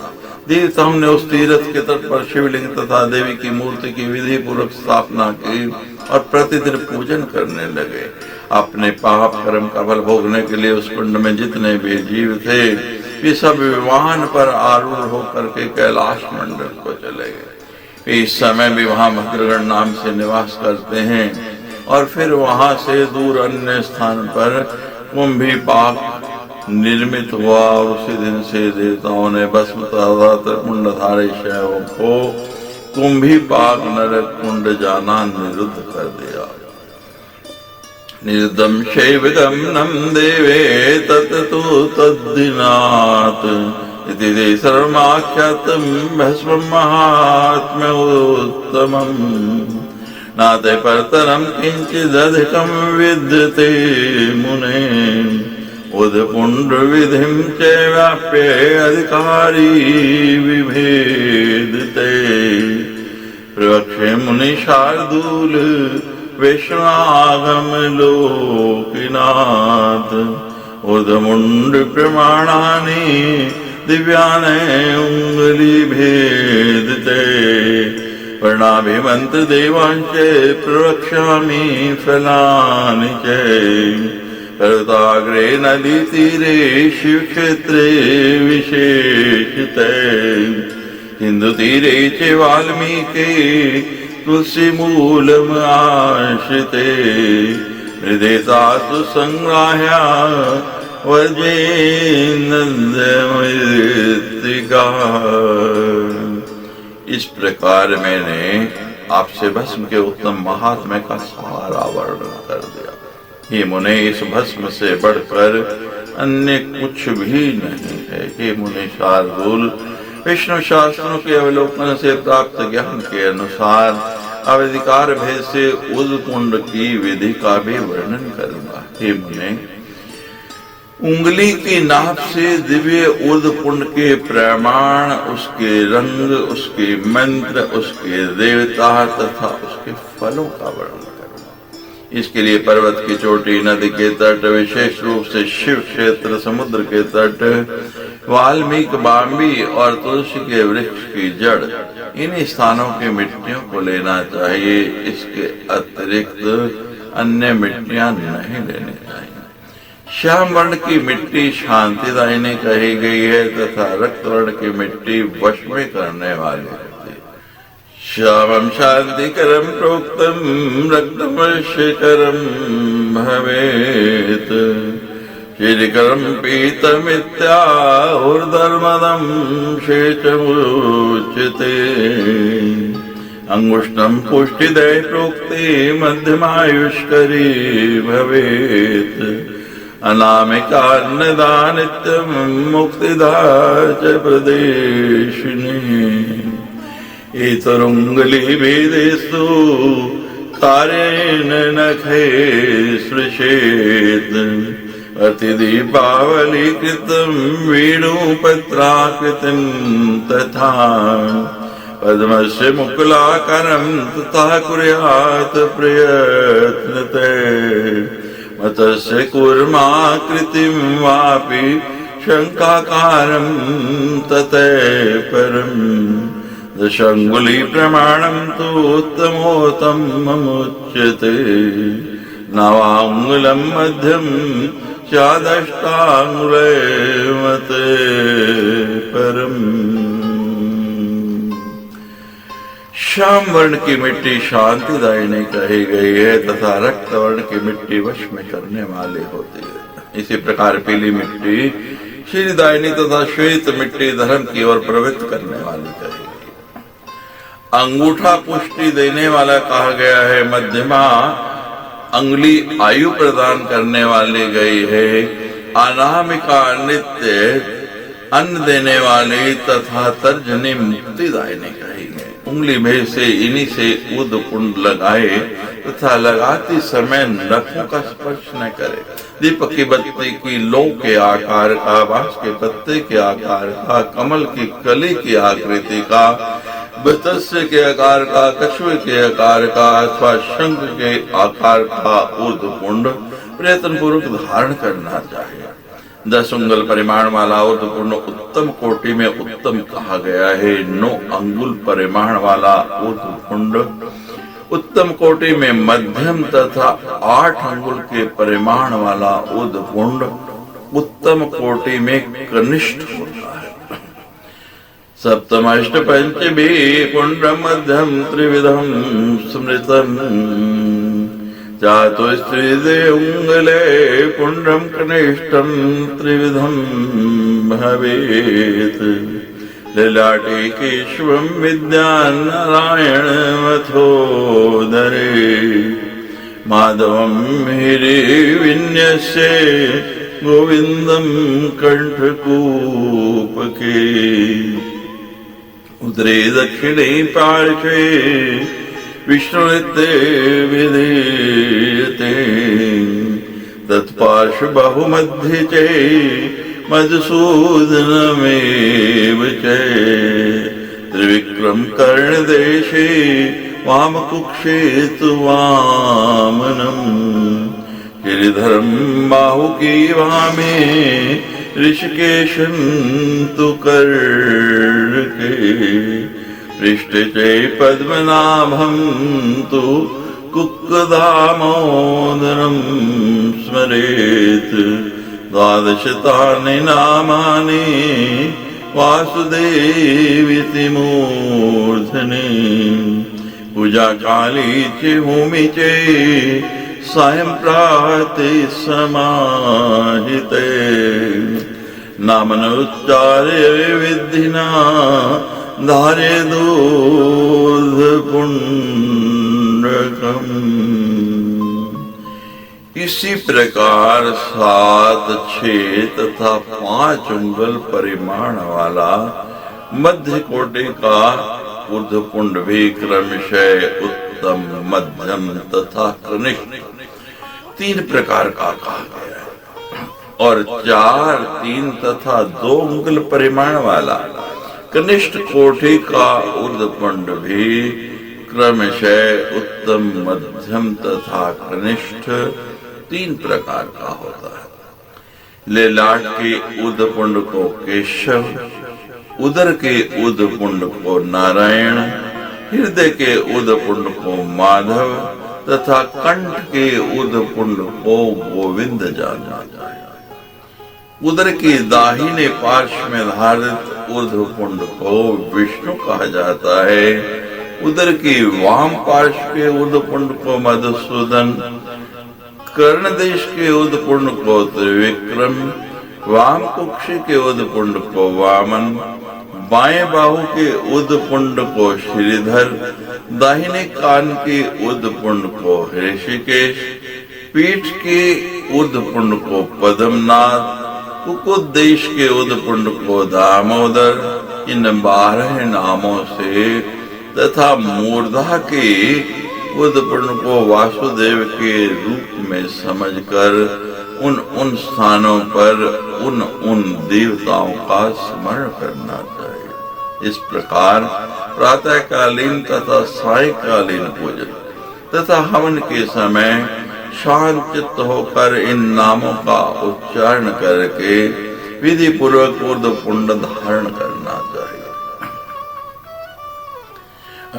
देवताओं ने उस तीर्थ के तट पर शिवलिंग तथा देवी की मूर्ति की विधि पूर्वक स्थापना की और प्रतिदिन पूजन करने लगे। अपने पाप कर्म का फल भोगने के लिए उस कुंड में जितने भी जीव थे, वे सब विमान पर आरूढ़ होकर के कैलाश मंडल को चले गए। इस समय भी वहां भद्रगण नाम से निवास करते हैं और फिर वहां से दूर अन्य स्थान पर कुंभिपाक निर्मित हुआ और उसी दिन से देवताओं ने भस्म तथा त्रिपुंडधारी शैवों को कुंभिपाक नरक कुंड जाना निरुद्ध कर दिया। निर्दम शैवगम नम देवे तत्तु तद्दिनात् इति ते सर्वमाख्यातं भस्म महात्म्योत्तमम्। नाते परतरं किंचिदधिकं विद्यते मुने उदपुंड विधिं च व्याप्य अधिकारी विभेदते। प्रवक्षे मुनि शार्दूल वैष्णवागम लोकिनाथ उदमुंड प्रमाणानि दिव्यानि उंगली भेदते। वर्णाभिमन्त्र देवांश्च प्रवक्ष्यामि फलानि च पर्वताग्रे नदीतीरे शिवक्षेत्रे विशेषतः सिन्धुतीरे च वाल्मीके तुलसीमूलमाश्रिते हृदयतासु संग्राह्या वर्जे नंदमृत्तिका। इस प्रकार मैंने आपसे भस्म के उत्तम महात्म्य का सारा वर्णन कर दिया। हे मुने, इस भस्म से बढ़कर अन्य कुछ भी नहीं है। हे मुने शार्दूल, विष्णु शास्त्रों के अवलोकन से प्राप्त ज्ञान के अनुसार अवधिकार भेद से उद्कुंड की विधि का भी वर्णन करूंगा। हे मुने, उंगली की नाप से दिव्य उद्कुंड के प्रमाण, उसके रंग, उसके मंत्र, उसके देवता तथा उसके फलों का वर्णन करूंगा। इसके लिए पर्वत की चोटी, नदी के तट, विशेष रूप से शिव क्षेत्र, समुद्र के तट, वाल्मीकि बाम्बी और तुलसी के वृक्ष की जड़, इन स्थानों की मिट्टियों को लेना चाहिए। इसके अतिरिक्त अन्य मिट्टियां नहीं लेनी चाहिए। श्याम वर्ण की मिट्टी शांतिदायिनी कही गई है तथा रक्त वर्ण की मिट्टी वश में करने वाली होती है। श्यामं शांतिकरं प्रोक्तं रक्तमश्यकरं भवेत् श्रीकरं पीतमित्याहुर्धर्मदं शेषमुच्यते अंगुष्ठं पुष्टिदे प्रोक्ते मध्यमायुष्करी भवेत् अनामिका नित्यं मुक्तिदा च प्रदेशिनी एतरुंगली भेदेस्तु कार्येन नखे स्पृशेत् अतिदीपावली कृतं वेणुपत्राकृतिं तथा पद्मस्य मुकुलाकारं तथा कुर्यात् प्रयत्नते मतस्य कूर्माकृतिं वापि शंकाकारं ततः परं दशांगुली प्रमाणं तु उत्तमोत्तममुच्यते नवांगुलं मध्यम चादष्टांगुले मते परम। श्याम वर्ण की मिट्टी शांतिदायिनी कही गई है तथा रक्त वर्ण की मिट्टी वश में करने वाली होती है। इसी प्रकार पीली मिट्टी क्षीरदायिनी तथा श्वेत मिट्टी धर्म की ओर प्रवृत्त करने वाली कही गई। अंगूठा पुष्टि देने वाला कहा गया है। मध्यमा अंगुली आयु प्रदान करने वाली गई है। अनामिका नित्य अन्न देने वाली तथा तर्जनी मुक्तिदायिनी कही गई। उंगली में से इन्हीं से उद कुंड लगाए तथा लगाते समय नखों का स्पर्श न करे। दीपक की बत्ती की लो के आकार का, बांस के पत्ते के आकार का, कमल की कली की आकृति का, मत्स्य के आकार का, कछुए के आकार का अथवा शंख के आकार का उद कुंड प्रयत्न पूर्वक धारण करना चाहिए। 10 उंगल परिमाण वाला उद कुंड उत्तम कोटि में उत्तम कहा गया है। 9 अंगुल परिमाण वाला उद कुंड उत्तम कोटि में मध्यम तथा 8 अंगुल के परिमाण वाला उद कुंड उत्तम कोटि में कनिष्ठ होता है। सप्तमष्ट पंचमी कुंडम मध्यम त्रिविधम स्मृतम चातुस्त्रिदे उंगले कुंडम कनिष्ठम त्रिविधम भवेत् ललाटे केशवं विद्यानारायण मथोदरे माधवं हिरिविन्यस्य गोविंदं कंठकूपके उदरे दक्षिणे पार्श्वे विष्णुनित्ये विधीयते तत्पार्श्व बहुमध्ये च मधुसूदनमेव च त्रिविक्रम कर्णदेशे वामकुक्षे तु वामनम् गिरिधरं बाहुकी वामे ऋषिकेशं तु कर्णके पृष्ठे च पद्मनाभं तु कुक्कुदामोदरं स्मरेत्। द्वादशतानि नामानि वासुदेविति मूर्धनि। पूजा काली च भूमि च सायं प्राते समाहिते। नामनोच्चार्य विधिना धारे दूर्धपुण्डकम्। इसी प्रकार 7, 6 तथा 5 उंगल परिमाण वाला मध्य कोटि का ऊर्ध्वपुंड भी क्रमशः उत्तम, मध्यम तथा कनिष्ठ 3 प्रकार का कहा गया है। और 4, 3 तथा 2 उंगल परिमाण वाला कनिष्ठ कोटि का ऊर्ध्वपुंड भी क्रमशः उत्तम, मध्यम तथा कनिष्ठ 3 प्रकार का होता है। ललाट के ऊर्ध्वपुंड को केशव, उदर के ऊर्ध्वपुंड को नारायण, हृदय के ऊर्ध्वपुंड को माधव तथा कंठ के ऊर्ध्वपुंड को गोविंद जाना जाए। उदर के दाहिने पार्श्व में धारित ऊर्ध्वपुंड को विष्णु कहा जाता है। उदर के वाम पार्श्व के ऊर्ध्वपुंड को मधुसूदन, कर्ण देश के ऊर्ध्वपुंड को त्रिविक्रम, वाम कुक्षी के ऊर्ध्वपुंड को वामन, बाएं बाहु के ऊर्ध्वपुंड को श्रीधर, दाहिने कान के ऊर्ध्वपुंड को ऋषिकेश, पीठ के ऊर्ध्वपुंड को पद्मनाथ, कुकुट देश के ऊर्ध्वपुंड को दामोदर, इन 12 नामों से तथा मूर्धा के ऊर्ध्वपुंड को वासुदेव के रूप में समझकर उन स्थानों पर उन देवताओं का स्मरण करना चाहिए। इस प्रकार प्रातःकालीन तथा सायंकालीन पूजन तथा हवन के समय शांत चित्त होकर इन नामों का उच्चारण करके विधि पूर्वक ऊर्ध्वपुंड धारण करना चाहिए।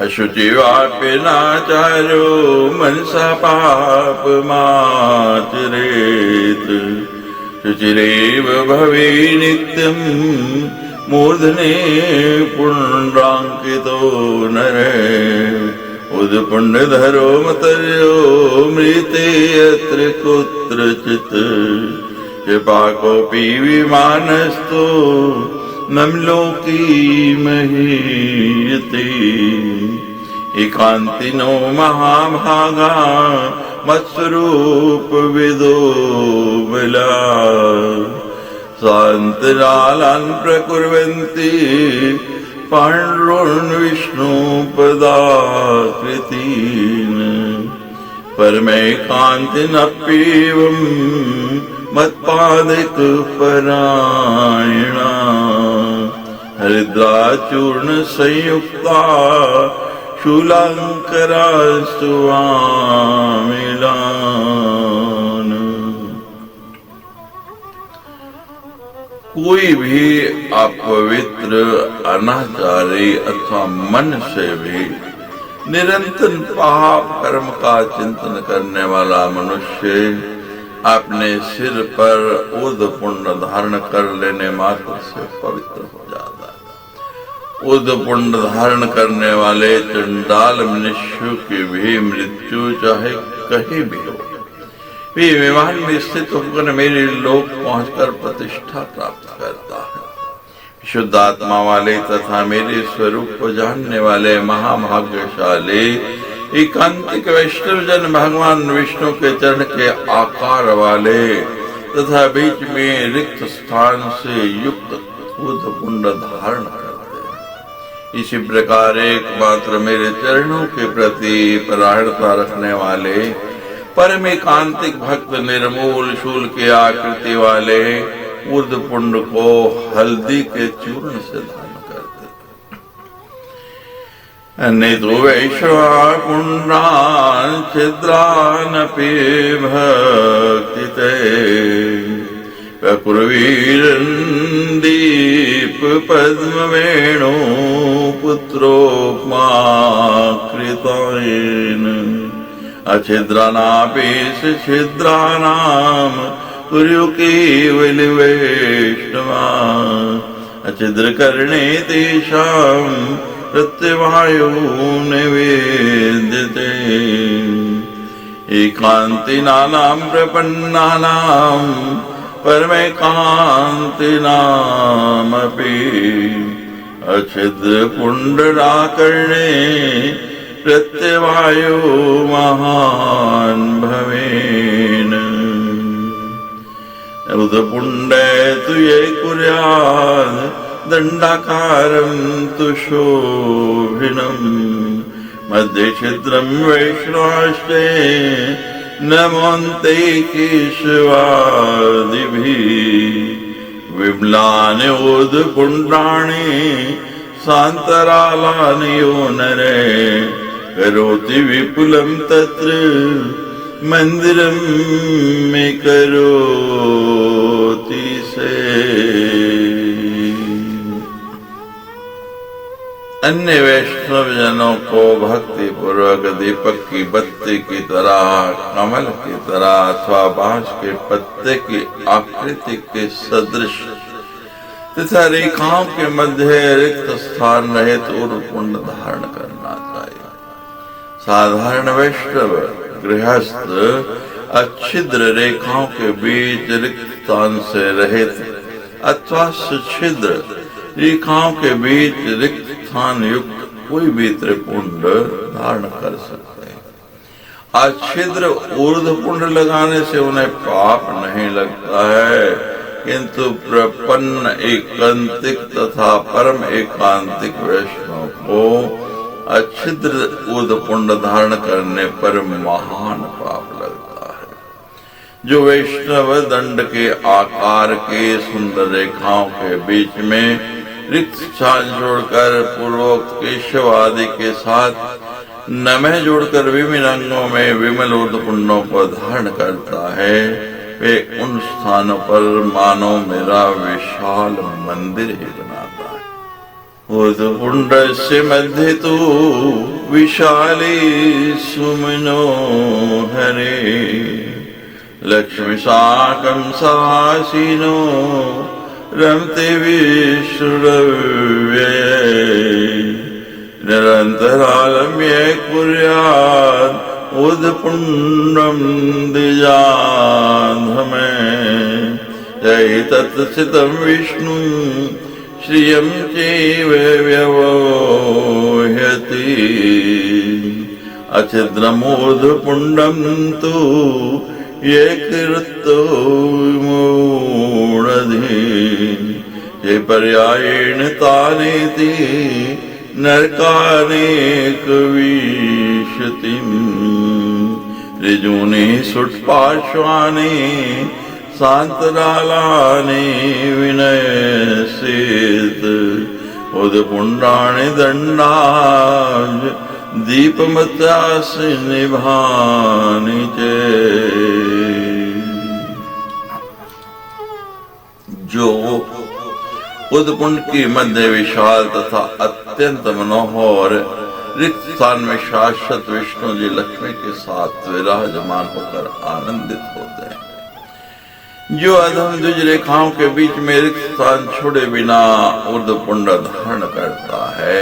अशुचिवाप्यनाचारो मनसा पापमाचरेत्। शुचिरेव भवे नित्यं मूर्धने पुण्डांकितो नरः। उद्पुण्डधरो मतर्यो मृते यत्र कुत्रचित्। पाकोऽपि विमानस्थो नमलोकी महीयते। एकांतिनो महाभागा मत्स्वरूप विदो बला। सान्तरालान् प्रकुर्वन्ति पाण्डुर्न विष्णुपदाकृतीन्। परमैकान्तिनप्येवं मत्पादिकपरायणा। हरिद्राचूर्ण संयुक्ता शूलांकरा सुवामिलान। कोई भी अपवित्र, अनाचारी अथवा मन से भी निरंतर पाप कर्म का चिंतन करने वाला मनुष्य अपने सिर पर ऊर्ध्वपुंड धारण कर लेने मात्र से पवित्र हो जाता है। ऊर्ध्वपुंड धारण करने वाले चंडाल मनुष्य की भी मृत्यु चाहे कहीं भी हो, वे विमान में स्थित होकर मेरे लोक पहुंचकर प्रतिष्ठा प्राप्त करता है। शुद्ध आत्मा वाले तथा मेरे स्वरूप को जानने वाले महाभाग्यशाली एकांतिक वैष्णव जन भगवान विष्णु के चरण के आकार वाले तथा बीच में रिक्त स्थान से युक्त ऊर्ध्वपुंड धारण करते हैं। इसी प्रकार एकमात्र मेरे चरणों के प्रति परायणता रखने वाले परम एकांतिक भक्त निर्मूल शूल के आकृति वाले ऊर्ध्वपुंड को हल्दी के चूर्ण से धारण करते। अन्यतो वैश्वा पुण्डान् छिद्रानपि भक्तिते। प्रकुर्वीरन् दीप पद्मवेणो पुत्रोपमा कृतेन अछिद्रानापेश छिद्रानाम कुरु केवल वैष्णवा अछिद्रकर्णे तेषां प्रत्यवायो निवेद्यते एकान्तिनानां प्रपन्नानां परमैकान्तिनामपि अछिद्रपुण्डराकर्णे प्रत्यवायो महान् भवेन् उदपुण्डे तु ये कुर्यात् दण्डाकारं तु शोभिनम् मध्ये छिद्रं वैष्णवास्ते नमन्ते केशवादिभिः विमलानि उदपुण्डानि सान्तरालानि यो नरे करोति विपुलं तत्र मंदिरम में करोति से। अन्य वैष्णव जनों को भक्ति पूर्वक दीपक की बत्ती की तरह, कमल की तरह अथवा बांस के पत्ते की आकृति के सदृश तथा रेखाओं के मध्य रिक्त स्थान रहित उर्पुण्ड धारण करना चाहिए। साधारण वैष्णव गृहस्थ अच्छिद्र रेखाओं के बीच रिक्त स्थान से रहित अथवा सुछिद्र रेखाओं के बीच रिक्त स्थान युक्त कोई भी त्रिपुंड धारण कर सकते हैं। अच्छिद्र ऊर्ध्वपुंड लगाने से उन्हें पाप नहीं लगता है, किंतु प्रपन्न एकांतिक तथा परम एकांतिक वैष्णव को अच्छिद्र ऊर्ध्वपुंड धारण करने पर महान पाप लगता है। जो वैष्णव दंड के आकार के सुंदर रेखाओं के बीच में रिक्त स्थान जोड़कर पूर्वोक्त केशव आदि के साथ नमः जोड़कर विभिन्न अंगों में विमल ऊर्ध्वपुंडों को धारण करता है, वे उन स्थानों पर मानो मेरा विशाल मंदिर ही बनाता है। ऊर्ध्वपुण्डस्य मध्ये तु विशाले सुमनोहरे लक्ष्मीशाकं सासीनो रमते विष्णुरव्यये निरन्तरालम्य कुर्यात् ऊर्ध्वपुण्डं द्विजाधमे जय तत्स्थितं विष्णु श्रियं चैव व्यवोह्यति अच्छिद्रमूर्ध्वपुण्डं तु ये कृतो मूढधि ये पर्यायेण तानेति नरकानेकविंशतिम् ऋजूनि सुट्पार्श्वानि सान्तरालानि विनयसेत् उदपुण्डानि दण्डानि दीपमत्यासि निभानि च। जो उदपुण्ड की मध्य विशाल तथा अत्यंत मनोहर रिक्त स्थान में शाश्वत विष्णु जी लक्ष्मी के साथ विराजमान होकर आनंदित होते हैं। जो अधम द्विज रेखाओं के बीच में रिक्त स्थान छोड़े बिना ऊर्ध्वपुण्ड धारण करता है,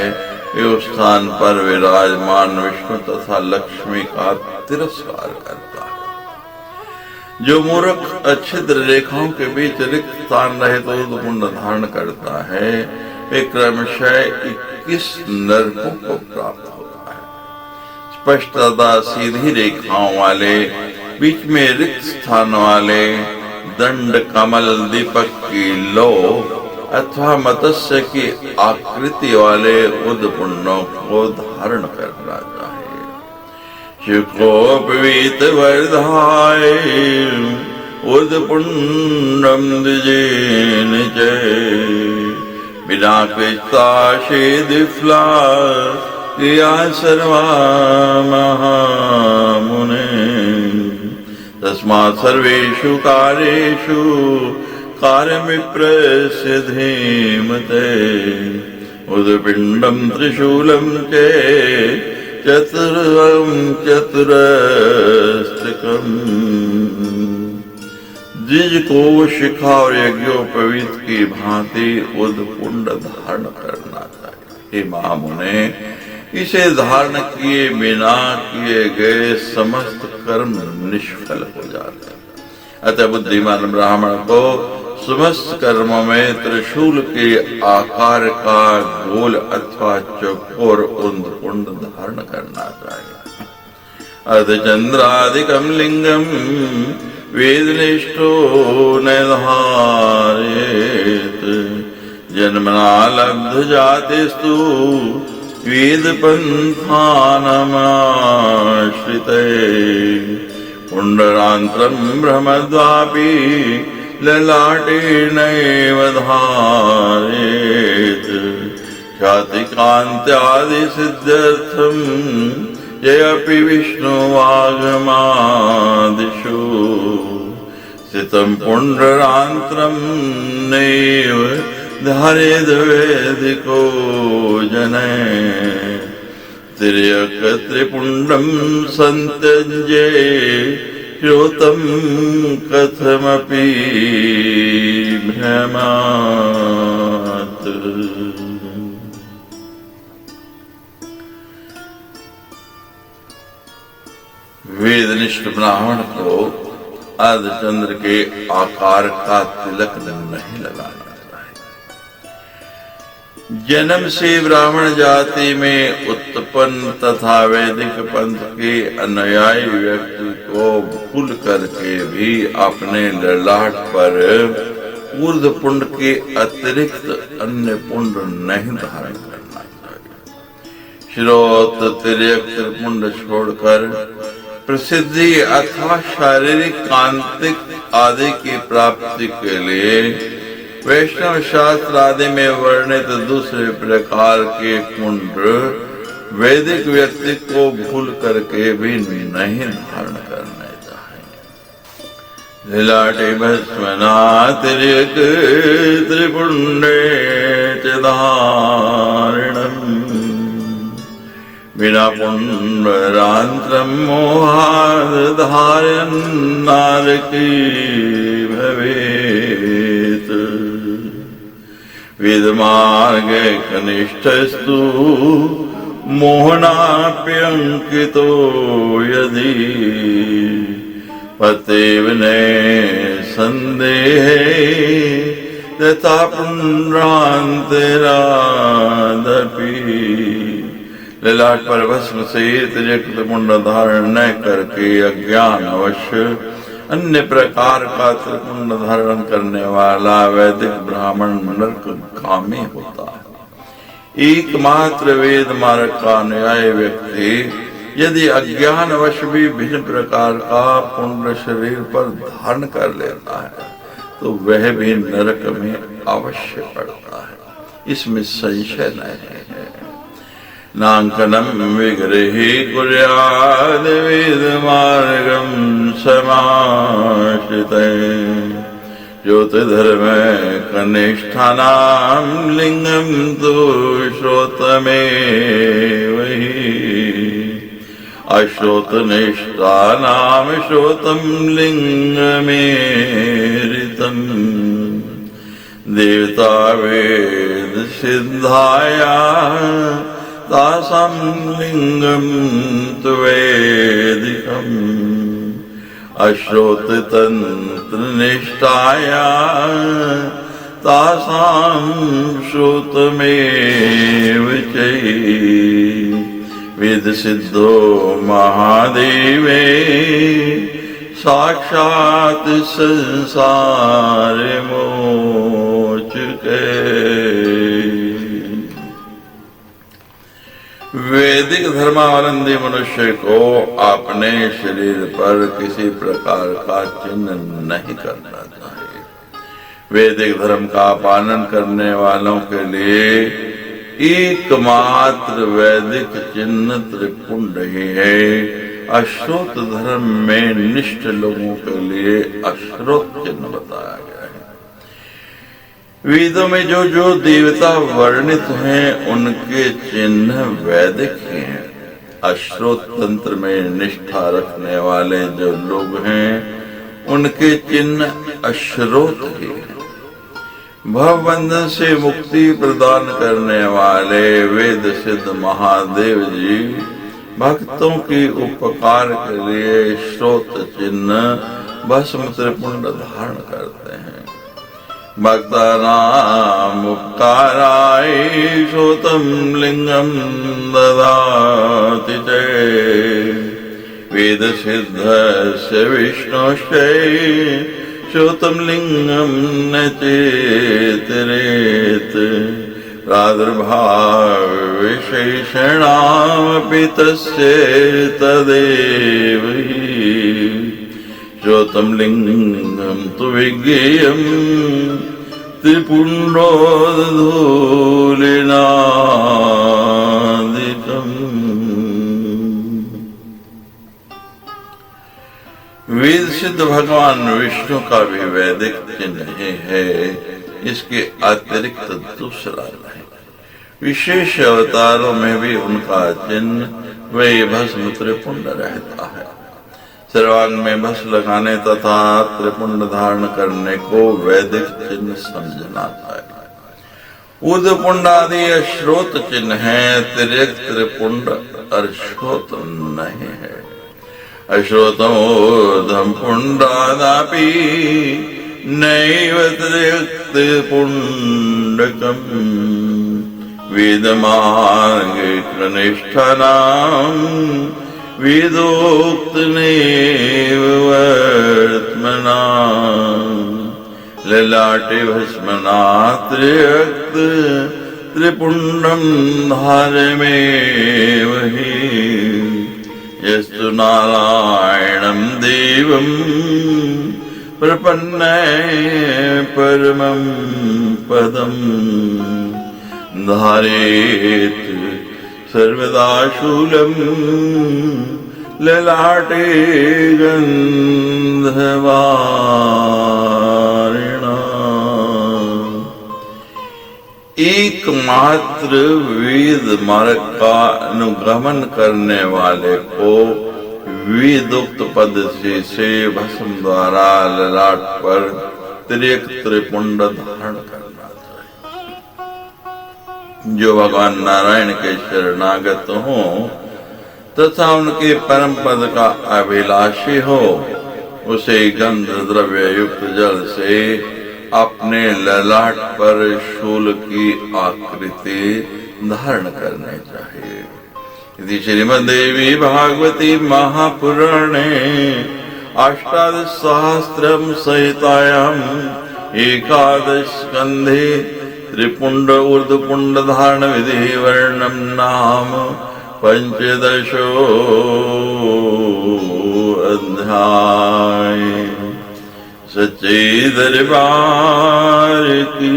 वे उस स्थान पर विराजमान विष्णु तथा लक्ष्मी का तिरस्कार करता है। जो मूर्ख अच्छिद्र रेखाओं के बीच रिक्त स्थान रहित ऊर्ध्वपुण्ड धारण करता है, वे क्रमशः 21 नरकों को प्राप्त होता है। स्पष्ट तथा सीधी रेखाओं वाले, बीच में रिक्त स्थान वाले, दंड कमल दीपक की लो अथवा मत्स्य की आकृति वाले ऊर्ध्वपुण्डों को धारण करना चाहिए। शिकोपवीत वर्धाय ऊर्ध्वपुण्डं द्विजेन च बिना कृताशेदिफ्ला क्रिया सर्वा महामुने तस्मात् सर्वेषु कार्येषु कार्यमिप्रस्य धीमते उदपिंडम त्रिशूलम च चतुरं चतुरस्तिकम्। द्विज को शिखा और यज्ञोपवीत की भांति उदपुंड धारण करना चाहिए। हे महामुने, इसे धारण किए बिना किए गए समस्त कर्म निष्फल हो जाते हैं। अतः बुद्धिमान ब्राह्मण को समस्त कर्मों में त्रिशूल के आकार का गोल अथवा चौकोर उदपुंड धारण करना चाहिए। अर्धचंद्रादिकम लिंगम वेदनिष्ठो न धारयेत्। जन्मना लब्ध जातिस्तु वेद पंथानमाश्रिते। पुंडरांत्रम ब्रह्मद्वापि ललाटेनैव धारयेत्। ख्यातिकान्त्यादि सिद्ध्यर्थं यपि विष्णुवागमादिषु स्थितं पुंडरांत्रं नैव धारयेद् वैदिको जने। तिर्यक त्रिपुंडं संत्यज्य श्रोतं कथमपि भ्रमात्। वेदनिष्ठ ब्राह्मण को अर्धचंद्र के आकार का तिलक नहीं लगाना चाहिए। जन्म से ब्राह्मण जाति में उत्पन्न तथा वैदिक पंथ के अनुयायी व्यक्ति को भूल करके भी अपने ललाट पर ऊर्ध्व पुंड के अतिरिक्त अन्य पुंड नहीं धारण करना चाहिए। श्रोत तिर्यक त्रिपुंड छोड़कर प्रसिद्धि अथवा शारीरिक कांतिक आदि की प्राप्ति के लिए वैष्णव शास्त्र आदि में वर्णित दूसरे प्रकार के कुंड वैदिक व्यक्ति को भूल करके भी नहीं धारण करने चाहिए। ललाटे भस्मना तिर्यक त्रिपुंडे च धारणम्। बिना पुंडरांत्रं मोहाद् धारयन् नारकी भवेत्। वेदमार्गे कनिष्ठस्तु मोहनाप्यंकितो यदि। पतेव न संदेहे तथा पुंड्रांतरादपि। ललाट पर भस्म से तिर्यक त्रिपुंड धारण न करके अज्ञान अवश्य अन्य प्रकार का त्रिपुंड धारण करने वाला वैदिक ब्राह्मण नरकगामी होता है। एकमात्र वेद मार्ग का अनुयायी व्यक्ति यदि अज्ञान अवश्य भी भिन्न प्रकार का पुंड शरीर पर धारण कर लेता है तो वह भी नरक में अवश्य पड़ता है, इसमें संशय नहीं है। नांकनम विग्रहे कुर्याद् वेद मार्गम समाश्रिते। ज्योतिधर्म कनिष्ठानां लिंगम तु श्रोतमेव हि। अश्रोतनिष्ठानां श्रोतं लिंगमेरितम्। देवता वेद सिद्धाया तासां लिंगं तु वैदिकम्। अश्रोततन्त्रनिष्ठाया तासां श्रोतमेव च। वेद सिद्धो महादेवे साक्षात् संसार मोचके। वैदिक धर्मावलंबी मनुष्य को अपने शरीर पर किसी प्रकार का चिन्ह नहीं करना चाहिए। वैदिक धर्म का पालन करने वालों के लिए एकमात्र वैदिक चिन्ह त्रिपुंड ही है। अश्रोत धर्म में निष्ठ लोगों के लिए अश्रोत चिन्ह बताया गया है। वेदों में जो जो देवता वर्णित हैं उनके चिन्ह वैदिक हैं। अश्रोत तंत्र में निष्ठा रखने वाले जो लोग हैं उनके चिन्ह अश्रोत ही हैं। भवबंधन से मुक्ति प्रदान करने वाले वेद सिद्ध महादेव जी भक्तों की उपकार के लिए श्रोत चिन्ह भस्म त्रिपुंड धारण करते हैं। भक्तानाम उपकाराय श्रोतम लिंगम ददाति चे वेद सिद्धस्य विष्णुश्च श्रोतम लिंगम न चेतरेत प्रादुर्भाव विशेषणामपि तस्य तदेव हि श्रोतम लिंगम तु विज्ञेयं त्रिपुंडोद्धूलिनादिकम्। वेद सिद्ध भगवान विष्णु का भी वैदिक चिन्ह है। इसके अतिरिक्त दूसरा नहीं। विशेष अवतारों में भी उनका चिन्ह वही भस्म त्रिपुंड रहता है। सर्वांग में भस्म लगाने तथा त्रिपुंड धारण करने को वैदिक चिन्ह समझना चाहिए। ऊर्ध्वपुंड आदि अश्रोत चिन्ह है, तिर्यक त्रिपुंड अर्श्रोत नहीं है। अश्रोतमोर्ध्वं पुंडादापि नैव तिर्यक् पुंडकम् वेदमार्गे कृनिष्ठानाम् वेदोक्तमेव वर्त्मना ललाटे भस्मनात् त्र्यक्त् त्रिपुंडं धारयमेव हि यस्तु नारायणं देवं प्रपन्ने परमं पदं धारेत् सर्वदा शूलं ललाटे गंधवारिणा। एकमात्र वेद मार्ग का अनुगमन करने वाले को वेदोक्त पद से भस्म द्वारा ललाट पर त्रियक त्रिपुंड धारण करना चाहिए। जो भगवान नारायण के शरणागत हो तथा उनके परम पद का अभिलाषी हो, उसे गंध द्रव्य युक्त जल से अपने ललाट पर शूल की आकृति धारण करनी चाहिए। यदि श्रीमद्देवी भागवती महापुराणे अष्टादश सहस्त्रम सहितायाम एकादश स्कंधे त्रिपुंड ऊर्ध्वपुंड धारण विधि वर्णम नाम पंचदशो अध्याय। सच्चे दरबार की